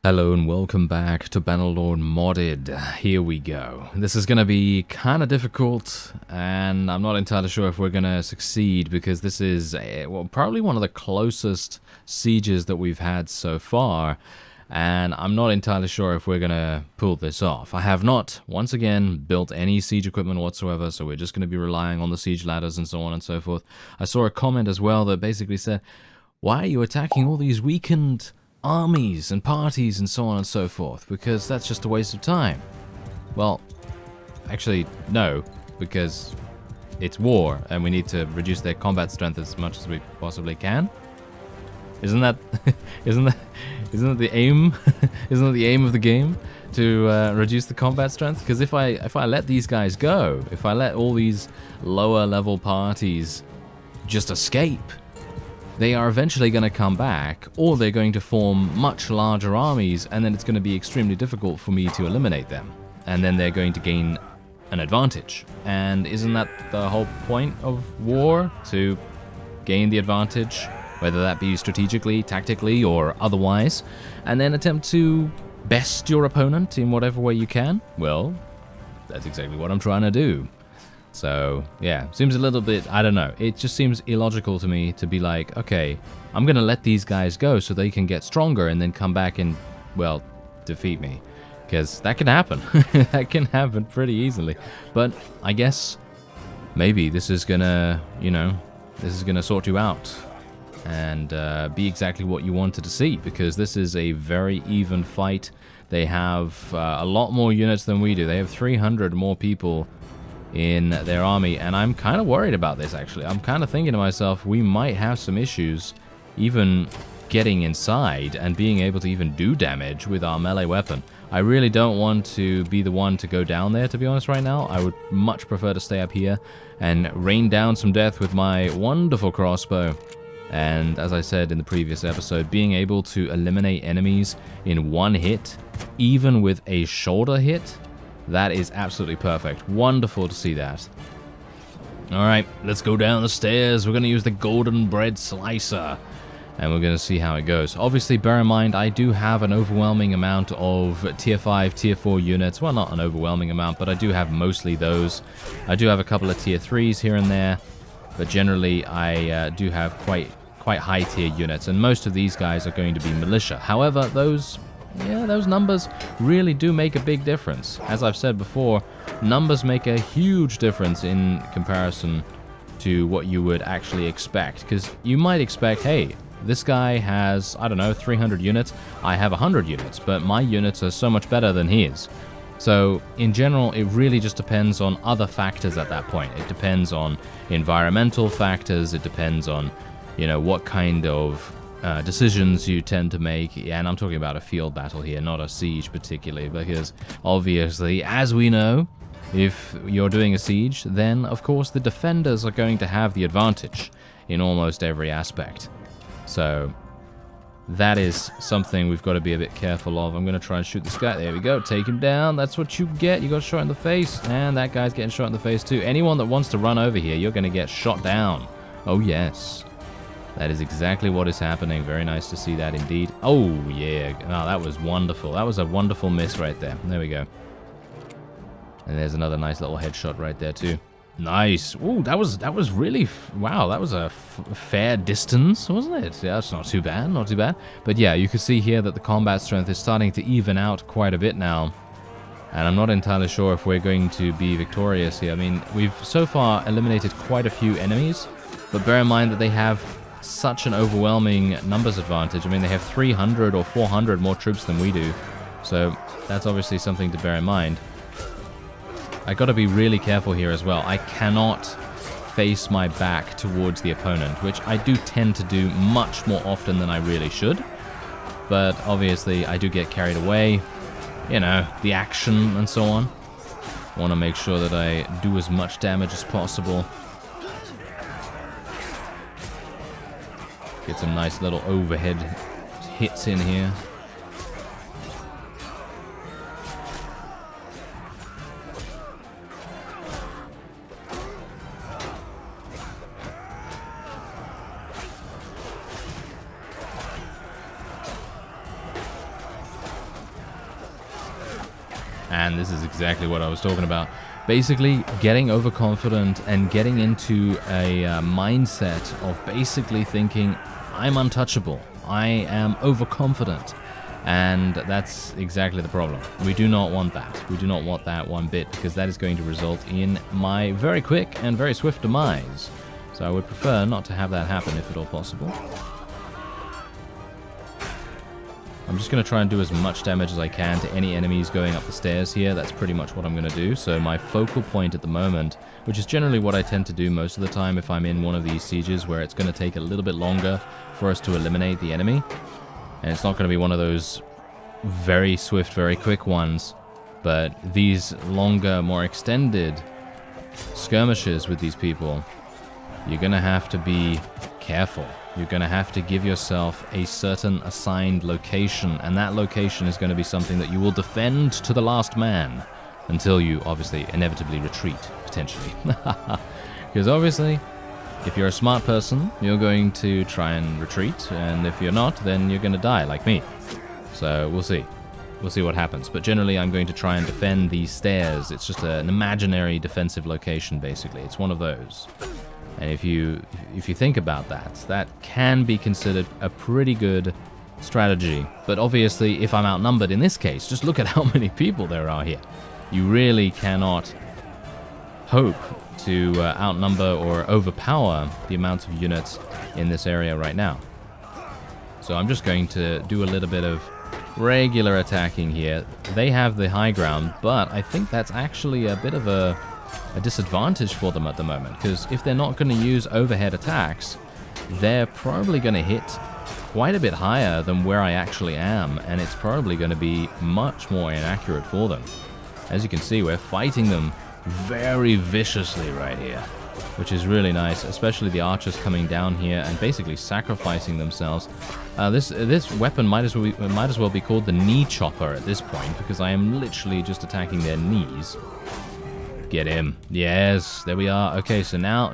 Hello and welcome back to Bannerlord Modded. Here we go. This is going to be kind of difficult, and I'm not entirely sure if we're going to succeed because this is probably one of the closest sieges that we've had so far, and I'm not entirely sure if we're going to pull this off. I have not, once again, built any siege equipment whatsoever, so we're just going to be relying on the siege ladders and so on and so forth. I saw a comment as well that basically said, "Why are you attacking all these weakened armies and parties and so on and so forth, because that's just a waste of time?" Well, actually, no, because it's war and we need to reduce their combat strength as much as we possibly can. Isn't that isn't that the aim? Isn't that the aim of the game, to reduce the combat strength? Because if I let these guys go, if I let all these lower level parties just escape, they are eventually going to come back, or they're going to form much larger armies, and then it's going to be extremely difficult for me to eliminate them. And then they're going to gain an advantage. And isn't that the whole point of war? To gain the advantage, whether that be strategically, tactically, or otherwise, and then attempt to best your opponent in whatever way you can? Well, that's exactly what I'm trying to do. So, yeah, seems a little bit, I don't know, it just seems illogical to me to be like, okay, I'm going to let these guys go so they can get stronger and then come back and, well, defeat me. Because that can happen. That can happen pretty easily. But I guess maybe this is going to, this is going to sort you out and be exactly what you wanted to see, because this is a very even fight. They have a lot more units than we do. They have 300 more people in their army, and I'm kind of worried about this, actually. I'm kind of thinking to myself, we might have some issues even getting inside and being able to even do damage with our melee weapon. I really don't want to be the one to go down there, to be honest, right now. I would much prefer to stay up here and rain down some death with my wonderful crossbow. And as I said in the previous episode, being able to eliminate enemies in one hit, even with a shoulder hit, that is absolutely perfect. Wonderful to see that. Alright, let's go down the stairs. We're going to use the golden bread slicer, and we're going to see how it goes. Obviously, bear in mind, I do have an overwhelming amount of tier 5, tier 4 units. Well, not an overwhelming amount, but I do have mostly those. I do have a couple of tier 3s here and there, but generally I do have quite high tier units, and most of these guys are going to be militia. However, those numbers really do make a big difference. As I've said before, numbers make a huge difference in comparison to what you would actually expect. Because you might expect, hey, this guy has, I don't know, 300 units, I have 100 units, but my units are so much better than his. So, in general, it really just depends on other factors at that point. It depends on environmental factors, it depends on, what kind of decisions you tend to make, and I'm talking about a field battle here, not a siege particularly, because obviously, as we know, if you're doing a siege, then of course the defenders are going to have the advantage in almost every aspect. So that is something we've got to be a bit careful of. I'm going to try and shoot this guy. There we go. Take him down. That's what you get. You got shot in the face, and that guy's getting shot in the face too. Anyone that wants to run over here, you're going to get shot down. Oh yes. That is exactly what is happening. Very nice to see that indeed. Oh, yeah. Oh, that was wonderful. That was a wonderful miss right there. There we go. And there's another nice little headshot right there, too. Nice. Ooh, that was really... Wow, that was a fair distance, wasn't it? Yeah, that's not too bad. Not too bad. But yeah, you can see here that the combat strength is starting to even out quite a bit now. And I'm not entirely sure if we're going to be victorious here. I mean, we've so far eliminated quite a few enemies. But bear in mind that they have such an overwhelming numbers advantage. I mean, they have 300 or 400 more troops than we do, so that's obviously something to bear in mind. I got to be really careful here as well. I cannot face my back towards the opponent, which I do tend to do much more often than I really should, but obviously I do get carried away, the action and so on. I want to make sure that I do as much damage as possible. Get some nice little overhead hits in here. And this is exactly what I was talking about. Basically, getting overconfident and getting into a mindset of basically thinking, I'm untouchable, I am overconfident. And that's exactly the problem. We do not want that. We do not want that one bit, because that is going to result in my very quick and very swift demise. So I would prefer not to have that happen if at all possible. I'm just going to try and do as much damage as I can to any enemies going up the stairs here. That's pretty much what I'm going to do. So my focal point at the moment, which is generally what I tend to do most of the time if I'm in one of these sieges where it's going to take a little bit longer for us to eliminate the enemy. And it's not going to be one of those very swift, very quick ones. But these longer, more extended skirmishes with these people, you're going to have to be careful. You're going to have to give yourself a certain assigned location, and that location is going to be something that you will defend to the last man until you, obviously, inevitably retreat, potentially. Because obviously, if you're a smart person, you're going to try and retreat, and if you're not, then you're going to die, like me. So we'll see. We'll see what happens. But generally, I'm going to try and defend these stairs. It's just an imaginary defensive location, basically. It's one of those. And if you think about that, that can be considered a pretty good strategy. But obviously, if I'm outnumbered in this case, just look at how many people there are here. You really cannot hope to outnumber or overpower the amount of units in this area right now. So I'm just going to do a little bit of regular attacking here. They have the high ground, but I think that's actually a bit of a disadvantage for them at the moment, because if they're not going to use overhead attacks, they're probably going to hit quite a bit higher than where I actually am, and it's probably going to be much more inaccurate for them. As you can see, we're fighting them very viciously right here, which is really nice, especially the archers coming down here and basically sacrificing themselves. This weapon might as well be called the knee chopper at this point, because I am literally just attacking their knees. Get him. Yes, there we are. Okay, so now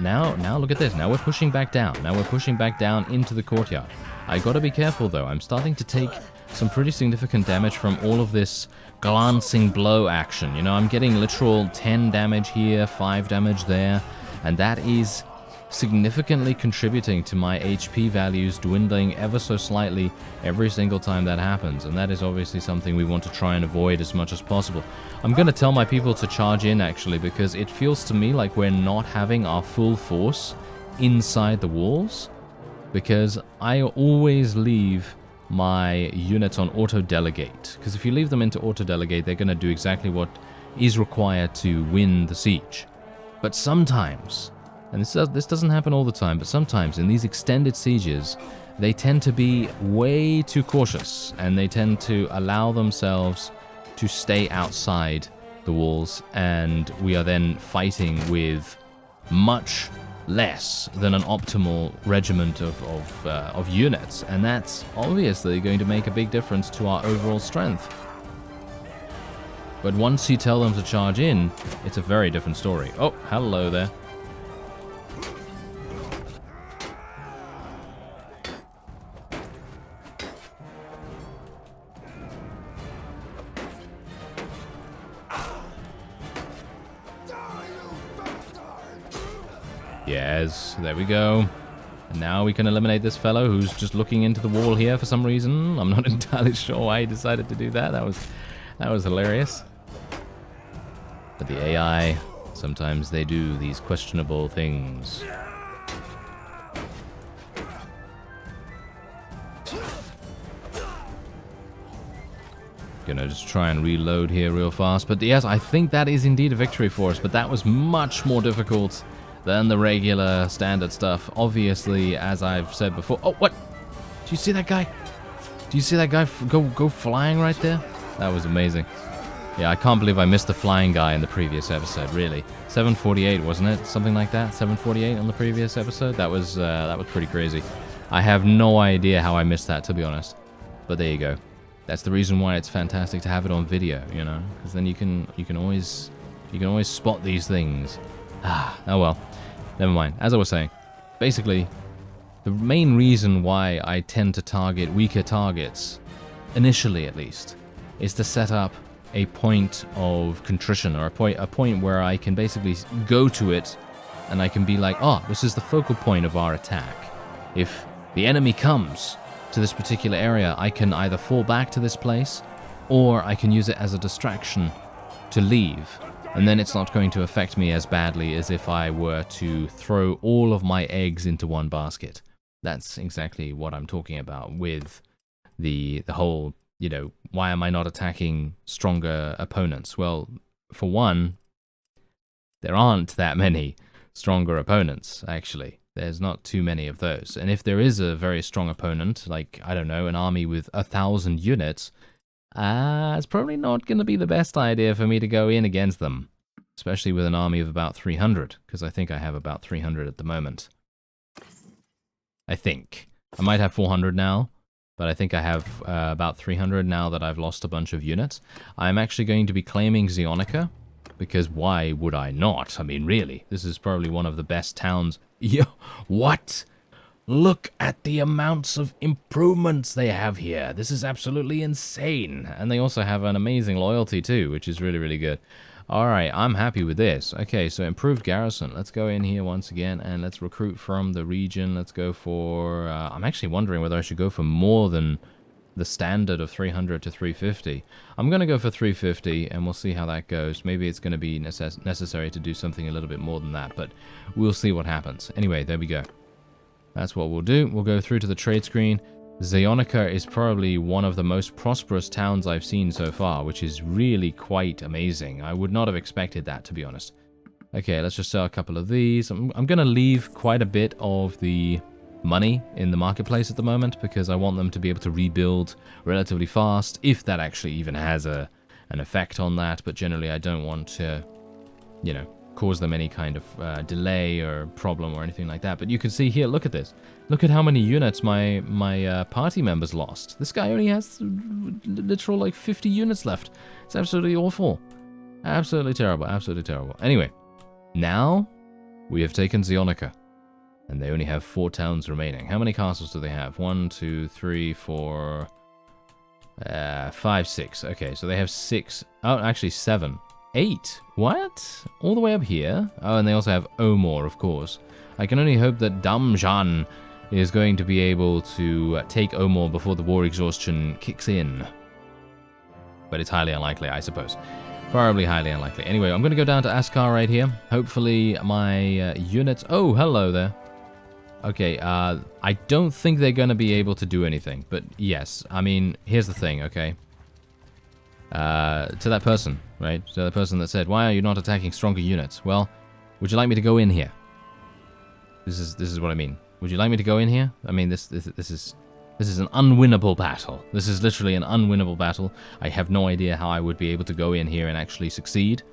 look at this. Now we're pushing back down. Now we're pushing back down into the courtyard. I gotta be careful though. I'm starting to take some pretty significant damage from all of this glancing blow action. You know, I'm getting literal 10 damage here, 5 damage there, and that is significantly contributing to my HP values dwindling ever so slightly every single time that happens, and that is obviously something we want to try and avoid as much as possible. I'm going to tell my people to charge in, actually, because it feels to me like we're not having our full force inside the walls, because I always leave my units on auto-delegate, because if you leave them into auto-delegate, they're going to do exactly what is required to win the siege. But sometimes, and this doesn't happen all the time, but sometimes in these extended sieges, they tend to be way too cautious, and they tend to allow themselves to stay outside the walls, and we are then fighting with much less than an optimal regiment of units, and that's obviously going to make a big difference to our overall strength. But once you tell them to charge in, it's a very different story. Oh, hello there. Yes, there we go. And now we can eliminate this fellow who's just looking into the wall here for some reason. I'm not entirely sure why he decided to do that. That was hilarious. But the AI, sometimes they do these questionable things. Gonna just try and reload here real fast. But yes, I think that is indeed a victory for us, but that was much more difficult than the regular standard stuff. Obviously, as I've said before. Oh, what? Do you see that guy? Do you see that guy go flying right there? That was amazing. Yeah, I can't believe I missed the flying guy in the previous episode, really. 748, wasn't it? Something like that? 748 on the previous episode? That was pretty crazy. I have no idea how I missed that, to be honest. But there you go. That's the reason why it's fantastic to have it on video, you know? Because then you can always spot these things. Oh well. Never mind. As I was saying, basically, the main reason why I tend to target weaker targets, initially at least, is to set up a point of contrition, or a point where I can basically go to it and I can be like, oh, this is the focal point of our attack. If the enemy comes to this particular area, I can either fall back to this place or I can use it as a distraction to leave. And then it's not going to affect me as badly as if I were to throw all of my eggs into one basket. That's exactly what I'm talking about with the whole, you know, why am I not attacking stronger opponents? Well, for one, there aren't that many stronger opponents, actually. There's not too many of those. And if there is a very strong opponent, like, I don't know, an army with 1,000 units, it's probably not going to be the best idea for me to go in against them. Especially with an army of about 300, because I think I have about 300 at the moment. I think. I might have 400 now, but I think I have about 300 now that I've lost a bunch of units. I'm actually going to be claiming Zeonica, because why would I not? I mean, really, this is probably one of the best towns. Yo, what? Look at the amounts of improvements they have here. This is absolutely insane. And they also have an amazing loyalty too, which is really, really good. Alright, I'm happy with this. Okay, so improved garrison. Let's go in here once again and let's recruit from the region. Let's go for... I'm actually wondering whether I should go for more than the standard of 300 to 350. I'm going to go for 350 and we'll see how that goes. Maybe it's going to be necessary to do something a little bit more than that, but we'll see what happens. Anyway, there we go. That's what we'll do. We'll go through to the trade screen. Zeonica is probably one of the most prosperous towns I've seen so far, which is really quite amazing. I would not have expected that, to be honest. Okay, let's just sell a couple of these. I'm going to leave quite a bit of the money in the marketplace at the moment because I want them to be able to rebuild relatively fast, if that actually even has an effect on that. But generally, I don't want to, you know, cause them any kind of delay or problem or anything like that. But you can see here, look at this. Look at how many units my party members lost. This guy only has literal like 50 units left. It's absolutely awful. Absolutely terrible. Absolutely terrible. Anyway, now we have taken Zeonica. And they only have 4 towns remaining. How many castles do they have? 1, 2, 3, 4, 5, 6. Okay, so they have 6. Oh, actually 7. 8? What? All the way up here? Oh, and they also have Omor, of course. I can only hope that Damjan is going to be able to take Omor before the war exhaustion kicks in. But it's highly unlikely, I suppose. Probably highly unlikely. Anyway, I'm going to go down to Askar right here. Hopefully my units... Oh, hello there. Okay, I don't think they're going to be able to do anything. But yes, I mean, here's the thing, okay? To that person, right? To the person that said, why are you not attacking stronger units? Well, would you like me to go in here? This is what I mean. Would you like me to go in here? I mean, this is an unwinnable battle. This is literally an unwinnable battle. I have no idea how I would be able to go in here and actually succeed.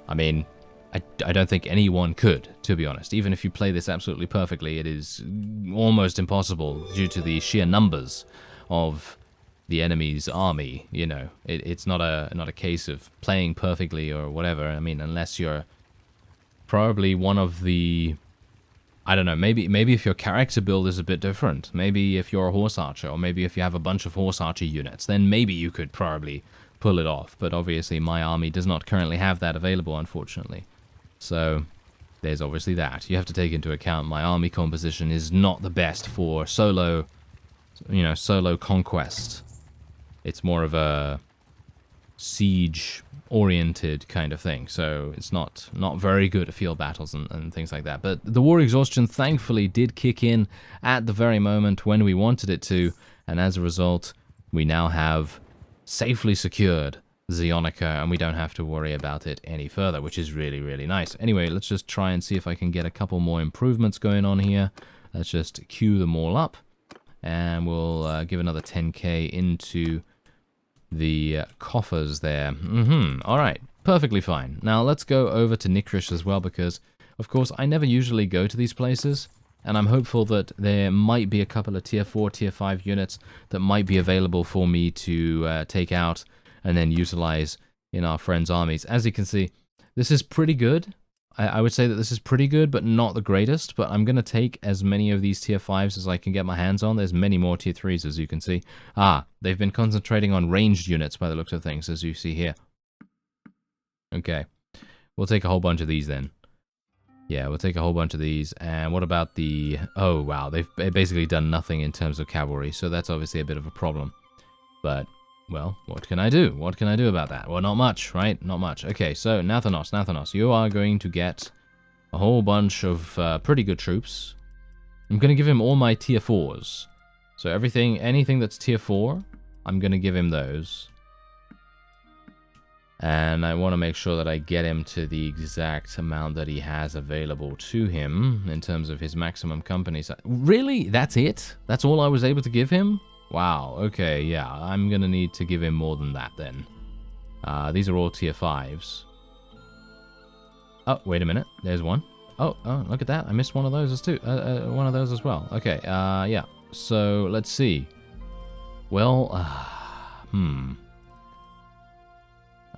I mean, I don't think anyone could, to be honest. Even if you play this absolutely perfectly, it is almost impossible due to the sheer numbers of the enemy's army. You know, it's not a case of playing perfectly or whatever. I mean, unless you're probably one of the... I don't know, maybe if your character build is a bit different. Maybe if you're a horse archer, or maybe if you have a bunch of horse archer units, then maybe you could probably pull it off. But obviously my army does not currently have that available, unfortunately. So there's obviously that. You have to take into account my army composition is not the best for solo, you know, solo conquest. It's more of a siege-oriented kind of thing, so it's not very good at field battles and things like that. But the war exhaustion thankfully did kick in at the very moment when we wanted it to, and as a result, we now have safely secured Zeonica, and we don't have to worry about it any further, which is really, really nice. Anyway, let's just try and see if I can get a couple more improvements going on here. Let's just queue them all up, and we'll give another 10k into the coffers there. Alright, perfectly fine. Now let's go over to Nikrish as well, because of course I never usually go to these places, and I'm hopeful that there might be a couple of tier 4, tier 5 units that might be available for me to take out and then utilize in our friends' armies. As you can see, this is pretty good. I would say that this is pretty good, but not the greatest. But I'm going to take as many of these tier 5s as I can get my hands on. There's many more tier 3s, as you can see. Ah, they've been concentrating on ranged units by the looks of things, as you see here. Okay. We'll take a whole bunch of these then. Yeah, we'll take a whole bunch of these. And what about the... Oh, wow. They've basically done nothing in terms of cavalry, so that's obviously a bit of a problem. But... well, what can I do? What can I do about that? Well, not much, right? Not much. Okay, so Nathanos, you are going to get a whole bunch of pretty good troops. I'm going to give him all my tier 4s. So anything that's tier 4, I'm going to give him those. And I want to make sure that I get him to the exact amount that he has available to him in terms of his maximum company size. Really? That's it? That's all I was able to give him? Wow, okay, yeah, I'm gonna need to give him more than that then. These are all tier 5s. Oh, wait a minute, there's one. Oh, look at that, I missed one of those too. One of those as well. Okay, yeah, so let's see. Well,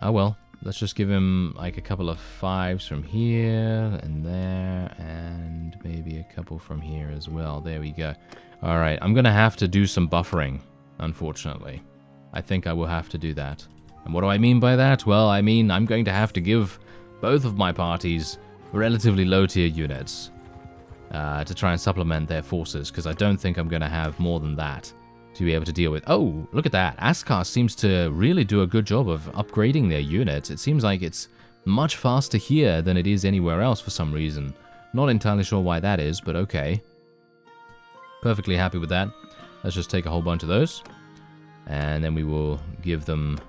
oh well, let's just give him like a couple of 5s from here and there, and maybe a couple from here as well. There we go. Alright, I'm going to have to do some buffering, unfortunately. I think I will have to do that. And what do I mean by that? Well, I mean I'm going to have to give both of my parties relatively low tier units to try and supplement their forces, because I don't think I'm going to have more than that to be able to deal with. Oh, look at that. Askar seems to really do a good job of upgrading their units. It seems like it's much faster here than it is anywhere else for some reason. Not entirely sure why that is, but okay. Perfectly happy with that. Let's just take a whole bunch of those. And then we will give them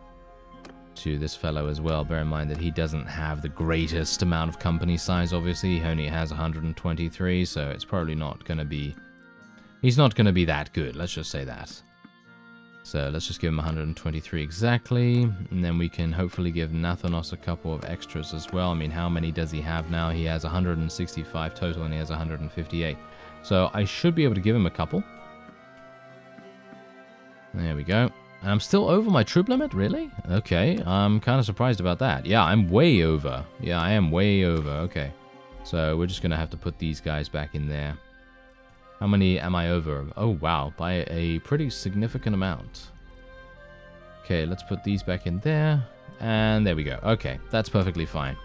to this fellow as well. Bear in mind that he doesn't have the greatest amount of company size, obviously. He only has 123, so it's probably not going to be... he's not going to be that good, let's just say that. So let's just give him 123 exactly. And then we can hopefully give Nathanos a couple of extras as well. I mean, how many does he have now? He has 165 total and he has 158. So I should be able to give him a couple. There we go. And I'm still over my troop limit? Really? Okay. I'm kind of surprised about that. Yeah, I'm way over. Yeah, I am way over. Okay. So we're just going to have to put these guys back in there. How many am I over? Oh, wow. By a pretty significant amount. Okay, let's put these back in there. And there we go. Okay, that's perfectly fine.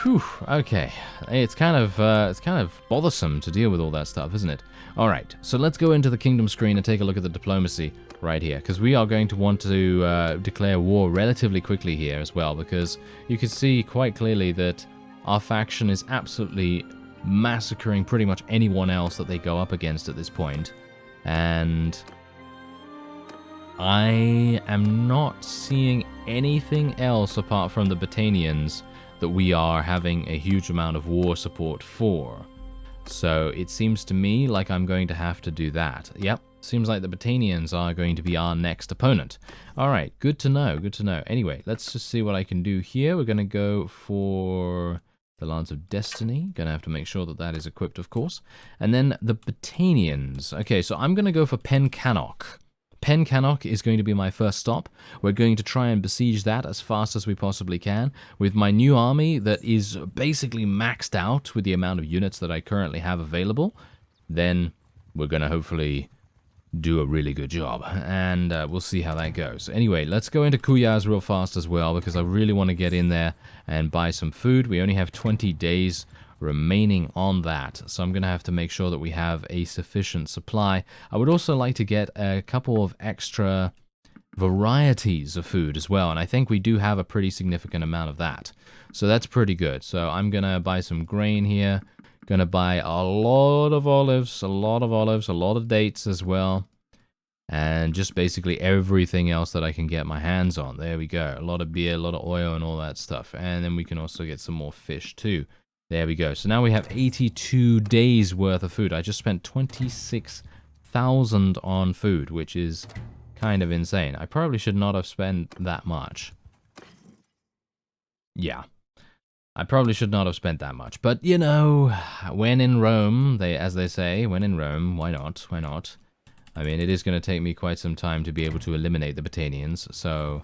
Whew, okay. It's kind of bothersome to deal with all that stuff, isn't it? Alright, so let's go into the kingdom screen and take a look at the diplomacy right here, because we are going to want to declare war relatively quickly here as well, because you can see quite clearly that our faction is absolutely massacring pretty much anyone else that they go up against at this point. And I am not seeing anything else apart from the Batanians that we are having a huge amount of war support for. So it seems to me like I'm going to have to do that. Yep, seems like the Batanians are going to be our next opponent. Alright, good to know, good to know. Anyway, let's just see what I can do here. We're going to go for the Lance of Destiny. Gonna have to make sure that that is equipped, of course. And then the Batanians. Okay, so I'm going to go for Pen Cannoc. Pen Cannoc is going to be my first stop. We're going to try and besiege that as fast as we possibly can with my new army that is basically maxed out with the amount of units that I currently have available. Then we're going to hopefully do a really good job, and we'll see how that goes. Anyway, let's go into Kuyaz real fast as well, because I really want to get in there and buy some food. We only have 20 days remaining on that, so I'm going to have to make sure that we have a sufficient supply. I would also like to get a couple of extra varieties of food as well, and I think we do have a pretty significant amount of that, so that's pretty good. So I'm going to buy some grain here, going to buy a lot of olives, a lot of dates as well, and just basically everything else that I can get my hands on. There we go. A lot of beer, a lot of oil, and all that stuff. And then we can also get some more fish too. There we go. So now we have 82 days worth of food. I just spent 26,000 on food, which is kind of insane. I probably should not have spent that much. Yeah. I probably should not have spent that much. But, you know, when in Rome, as they say, when in Rome, why not? Why not? I mean, it is going to take me quite some time to be able to eliminate the Batanians, so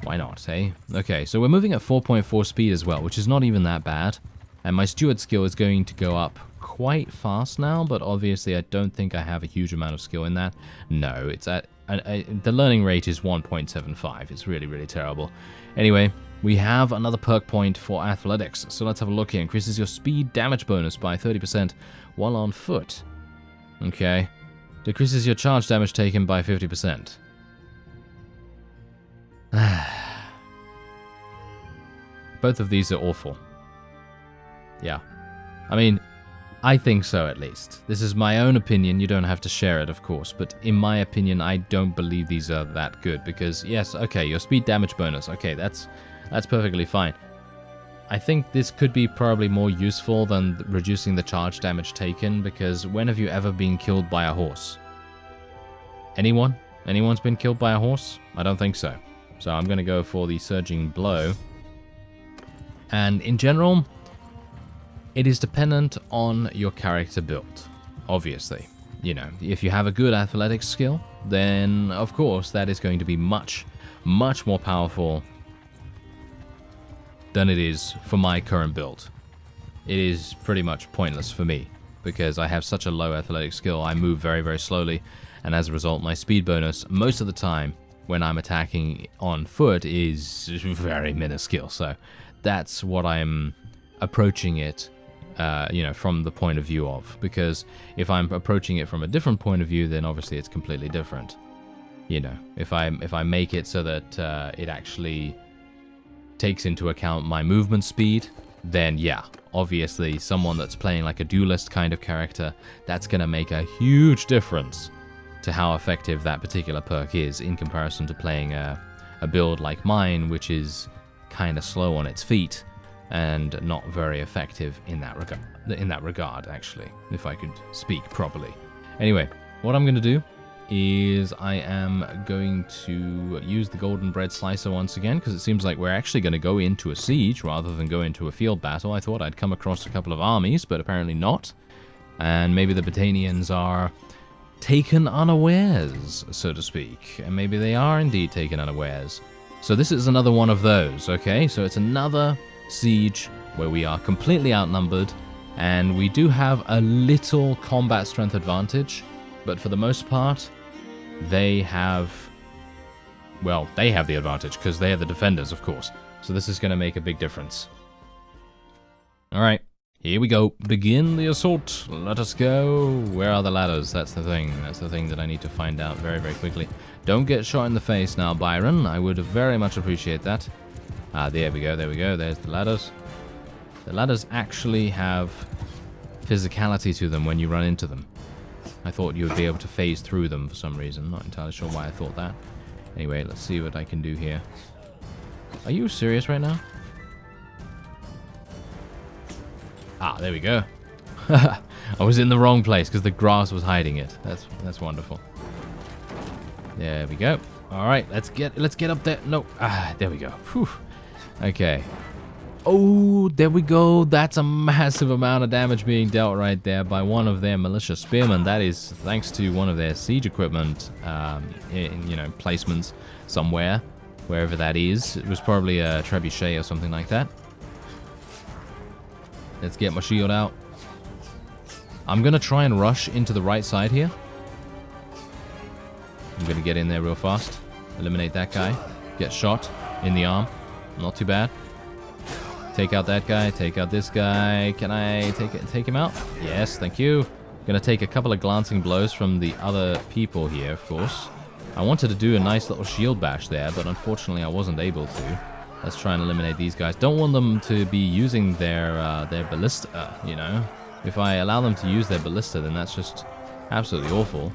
Why not, hey? Okay, so we're moving at 4.4 speed as well, which is not even that bad. And my steward skill is going to go up quite fast now, but obviously I don't think I have a huge amount of skill in that. No, it's at the learning rate is 1.75. It's really, really terrible. Anyway, we have another perk point for athletics. So let's have a look here. Increases your speed damage bonus by 30% while on foot. Okay. Decreases your charge damage taken by 50%. Both of these are awful. Yeah. I mean, I think so at least. This is my own opinion. You don't have to share it, of course. But in my opinion, I don't believe these are that good. Because, yes, okay, your speed damage bonus. Okay, that's perfectly fine. I think this could be probably more useful than reducing the charge damage taken. Because when have you ever been killed by a horse? Anyone? Anyone's been killed by a horse? I don't think so. So I'm going to go for the Surging Blow. And in general, it is dependent on your character build, obviously. You know, if you have a good athletics skill, then of course that is going to be much, much more powerful than it is for my current build. It is pretty much pointless for me, because I have such a low athletic skill. I move very, very slowly, and as a result, my speed bonus, most of the time, when I'm attacking on foot, is very minuscule. So that's what I'm approaching it, you know, from the point of view of. Because if I'm approaching it from a different point of view, then obviously it's completely different. You know, if I make it so that it actually takes into account my movement speed, then yeah, obviously someone that's playing like a duelist kind of character, that's going to make a huge difference to how effective that particular perk is in comparison to playing a build like mine, which is kind of slow on its feet and not very effective in that regard, actually, if I could speak properly. Anyway, what I'm going to do is I am going to use the Golden Bread Slicer once again, because it seems like we're actually going to go into a siege rather than go into a field battle. I thought I'd come across a couple of armies, but apparently not. And maybe the Botanians are taken unawares, so to speak. And maybe they are indeed taken unawares. So this is another one of those, okay? So it's another siege where we are completely outnumbered, and we do have a little combat strength advantage, but for the most part, they have the advantage, because they are the defenders, of course. So this is going to make a big difference. Alright, here we go. Begin the assault. Let us go. Where are the ladders? That's the thing. That's the thing that I need to find out very, very quickly. Don't get shot in the face now, Byron. I would very much appreciate that. There we go, there we go. There's the ladders. The ladders actually have physicality to them when you run into them. I thought you would be able to phase through them for some reason. Not entirely sure why I thought that. Anyway, let's see what I can do here. Are you serious right now? Ah, there we go. I was in the wrong place because the grass was hiding it. That's wonderful. There we go. All right, let's get up there. No, there we go. Whew. Okay. Oh, there we go. That's a massive amount of damage being dealt right there by one of their militia spearmen. That is thanks to one of their siege equipment, placements somewhere, wherever that is. It was probably a trebuchet or something like that. Let's get my shield out. I'm going to try and rush into the right side here. I'm going to get in there real fast. Eliminate that guy. Get shot in the arm. Not too bad. Take out that guy. Take out this guy. Can I take him out? Yes, thank you. Going to take a couple of glancing blows from the other people here, of course. I wanted to do a nice little shield bash there, but unfortunately I wasn't able to. Let's try and eliminate these guys. Don't want them to be using their ballista, you know. If I allow them to use their ballista, then that's just absolutely awful.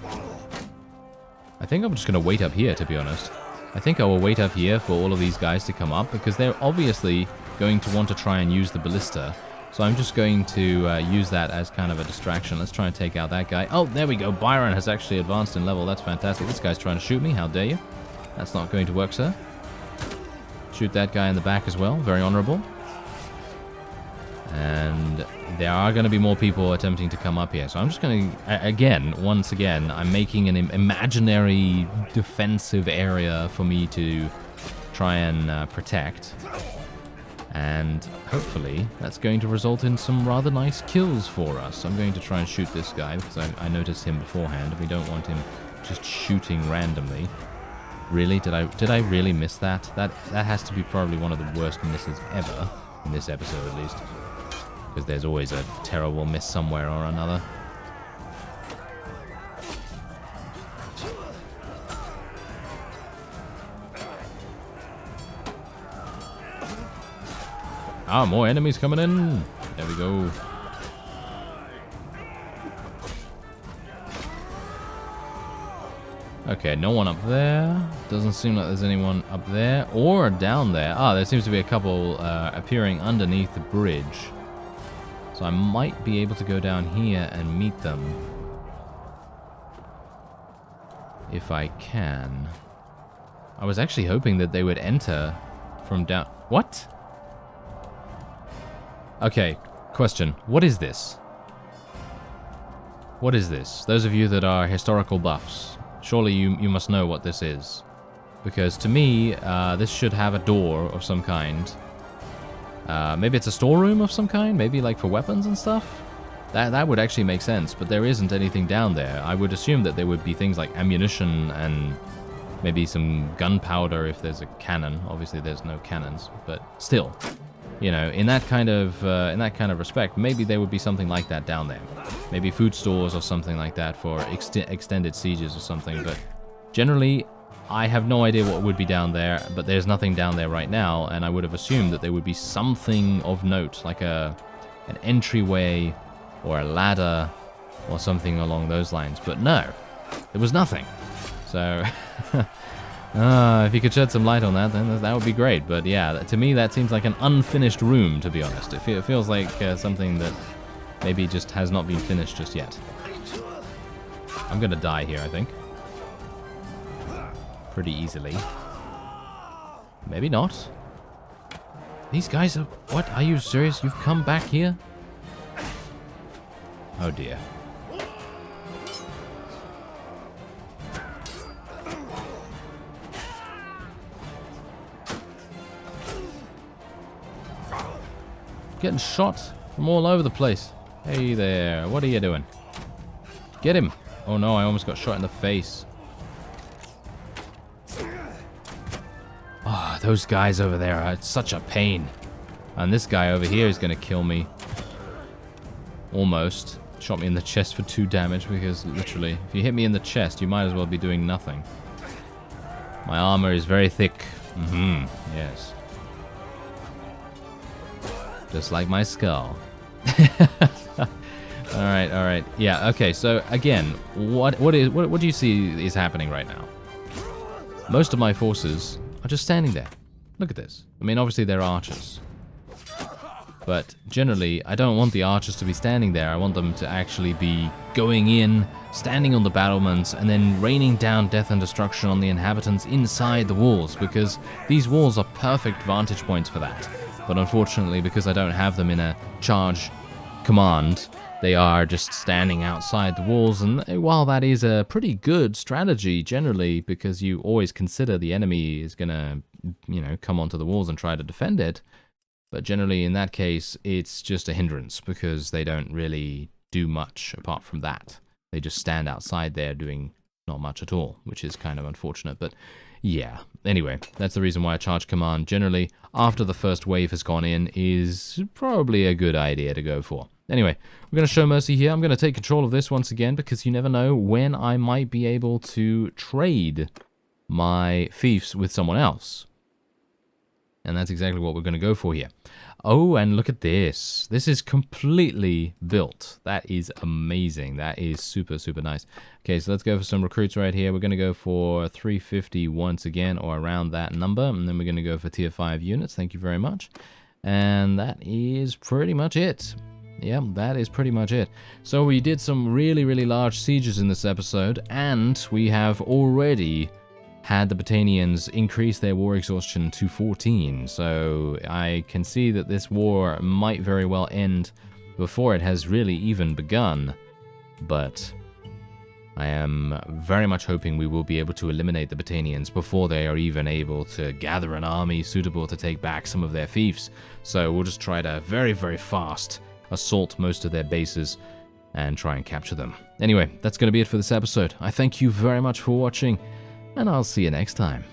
I think I'm just going to wait up here, to be honest. I think I will wait up here for all of these guys to come up, because they're obviously going to want to try and use the ballista. So I'm just going to use that as kind of a distraction. Let's try and take out that guy. Oh, there we go. Byron has actually advanced in level. That's fantastic. This guy's trying to shoot me. How dare you? That's not going to work, sir. Shoot that guy in the back as well. Very honorable. And there are going to be more people attempting to come up here. So I'm just going to, once again, I'm making an imaginary defensive area for me to try and protect. And hopefully that's going to result in some rather nice kills for us. I'm going to try and shoot this guy because I noticed him beforehand. We don't want him just shooting randomly. Really? Did I really miss that? That has to be probably one of the worst misses ever, in this episode at least. Because there's always a terrible miss somewhere or another. Ah, more enemies coming in. There we go. Okay, no one up there. Doesn't seem like there's anyone up there or down there. Ah, there seems to be a couple appearing underneath the bridge. So I might be able to go down here and meet them. If I can. I was actually hoping that they would enter from down... What? Okay, question. What is this? What is this? Those of you that are historical buffs, surely you must know what this is. Because to me, this should have a door of some kind. Maybe it's a storeroom of some kind? Maybe like for weapons and stuff? That would actually make sense, but there isn't anything down there. I would assume that there would be things like ammunition and maybe some gunpowder if there's a cannon. Obviously there's no cannons, but still. You know, in that kind of respect, maybe there would be something like that down there. Maybe food stores or something like that for extended sieges or something. But generally, I have no idea what would be down there. But there's nothing down there right now, and I would have assumed that there would be something of note, like an entryway or a ladder or something along those lines. But no, there was nothing. So. If you could shed some light on that, then that would be great. But yeah, to me that seems like an unfinished room, to be honest. It feels like something that maybe just has not been finished just yet. I'm gonna die here, I think. Pretty easily. Maybe not. These guys are... What? Are you serious? You've come back here? Oh dear. Getting shot from all over the place. Hey there, what are you doing? Get him. Oh no, I almost got shot in the face. Oh, those guys over there are such a pain. And this guy over here is going to kill me. Almost. Shot me in the chest for 2 damage because literally, if you hit me in the chest, you might as well be doing nothing. My armor is very thick. Yes. Just like my skull. Alright. Yeah, okay, so again, what do you see is happening right now? Most of my forces are just standing there. Look at this. I mean, obviously they're archers. But generally, I don't want the archers to be standing there. I want them to actually be going in, standing on the battlements, and then raining down death and destruction on the inhabitants inside the walls, because these walls are perfect vantage points for that. But unfortunately, because I don't have them in a charge command, they are just standing outside the walls. And while that is a pretty good strategy generally, because you always consider the enemy is going to, you know, come onto the walls and try to defend it. But generally, in that case, it's just a hindrance because they don't really do much apart from that. They just stand outside there doing not much at all, which is kind of unfortunate. But yeah, anyway, that's the reason why a charge command generally, after the first wave has gone in, is probably a good idea to go for. Anyway, we're going to show mercy here. I'm going to take control of this once again because you never know when I might be able to trade my fiefs with someone else. And that's exactly what we're going to go for here. Oh, and look at this. This is completely built. That is amazing. That is super, super nice. Okay, so let's go for some recruits right here. We're going to go for 350 once again, or around that number. And then we're going to go for tier 5 units. Thank you very much. And that is pretty much it. Yeah, that is pretty much it. So we did some really, really large sieges in this episode. And we have already had the Battanians increase their war exhaustion to 14. So I can see that this war might very well end before it has really even begun. But I am very much hoping we will be able to eliminate the Botanians before they are even able to gather an army suitable to take back some of their fiefs. So we'll just try to very, very fast assault most of their bases and try and capture them. Anyway, that's going to be it for this episode. I thank you very much for watching, and I'll see you next time.